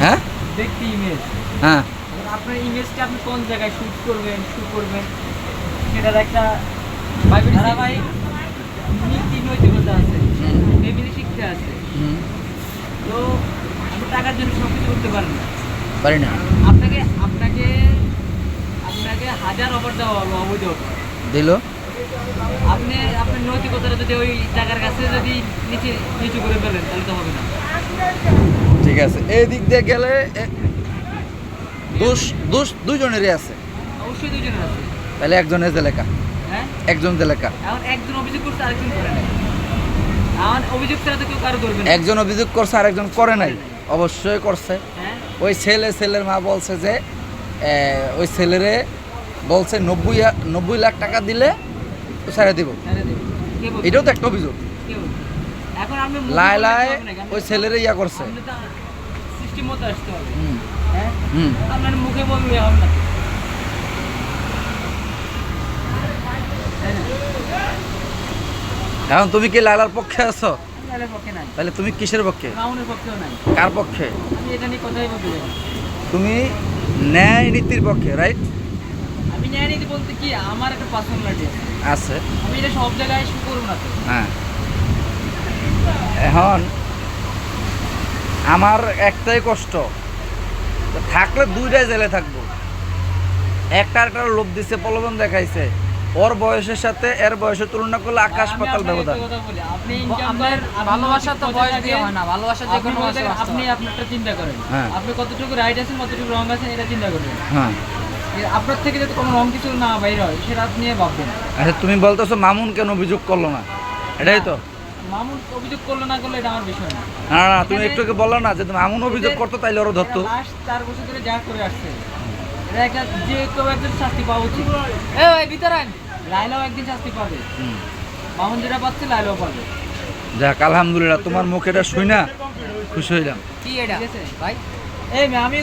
হ্যাঁ ব্যক্তি ইমেজ। হ্যাঁ আপনার ইমেজটা আপনি কোন জায়গায় শুট করবেন সেটার একটা ধারাবাহিক নীতি নৈতিকতা আছে, ফ্যামিলি শিক্ষা আছে। হুম তো আপনি টাকার জন্য সব কিছু করতে পারেন না। পারি না আপনাকে আপনাকে আপনাকে হাজার অফার দেওয়া হলো অবৈধ offer। দিল আপনি আপনার নৈতিকতাটা যদি ওই টাকার কাছে যদি নিচু করে ফেলেন তাহলে তো হবে না। ঠিক আছে এই দিক দিয়ে গেলে দোষ দোষ দুজনেরই আছে অবশ্যই দুজনের আছে। তাহলে একজনের যে লেখা হ্যাঁ, একজন যে লেখা এখন একজন অভিযোগ করছে আরেকজন করে নাই। এখন অভিযোগ ছাড়া তো কেউ কারো করবে না। একজন অভিযোগ করছে আরেকজন করে নাই অবশ্যই করছে হ্যাঁ, ওই ছেলের মা বলছে যে ওই ছেলেরে বলছে 90 লাখ টাকা দিলে তো ছেড়ে দিব ছেড়ে দেবে। কে বলছে? এটাও তো একটা অভিযোগ কে বলছে? এখন আপনি মুখে লাই বললে লাই হবে না, কেন? ওই ছেলেরে ইয়া করছে আপনি তো সিস্টেম মতো আসতে হবে। হুম হ্যাঁ, হুম আপনার মুখে বললে হবে না। তাই না? এখন তুমি কি লালার পক্ষে আছো লালের পক্ষে নাই, তাহলে তুমি কিসের পক্ষে রাউনের পক্ষেও নাই। কার পক্ষে আমি এটা নিয়ে কথাই বলতে চাই না। তুমি ন্যায় নীতির পক্ষে রাইট আমি ন্যায় নীতি বলতে কি, আমার একটা পার্সোনালিটি আছে। আছে আমি এটা সব জায়গায় শু করবো না তো। হ্যাঁ এখন আমার একটাই কষ্ট থাকলে দুইটাই জেলে থাকবো একটা লোভ দিছে প্রলোভন দেখাইছে ওর বয়সের সাথে এর বয়সের তুলনা করলে আকাশ আমি পাতাল আপনাকে ব্যবধান একটা কথা বলি, আপনি income আপনার করেন, আপনি ভালোবাসা তো কত বয়স টাকা দিয়ে হয় না, ভালোবাসা যে কোনো বয়সে বাঁচতে আপনি পারে। আপনারটা চিন্তা করেন। হ্যাঁ। আপনি কতটুকু রাইট আছেন, কতটুকু রং আছেন, এটা চিন্তা করবেন। হ্যাঁ আপনার থেকে যাতে কোনো রং কিছু না বাইর হয় সেটা আপনি ভাববেন। আচ্ছা তুমি বলতেছো মামুন কেন অভিযোগ করলো না এটাই তো মামুন অভিযোগ করলো না করলে এটা আমার বিষয় না। না না তুমি একটু আগে বললো না যে মামুন অভিযোগ করতো তাইলে ওরা ধরতো লাস্ট 4 বছর ধরে যা করে আসছে, এটা একটা যে কেউ একজন শাস্তি পাওয়া উচিত। এ ভাই ভিতরে আন। লাইলাও একদিন শাস্তি পাবে, হুম। মামুন যেটা পাচ্ছে লাইলাও পাবে। যাক আলহামদুলিল্লাহ তোমার মুখ এটা শুই না খুশি হইলাম কি এটা ঠিক আছে? ভাই? এই মেয়ে, আমি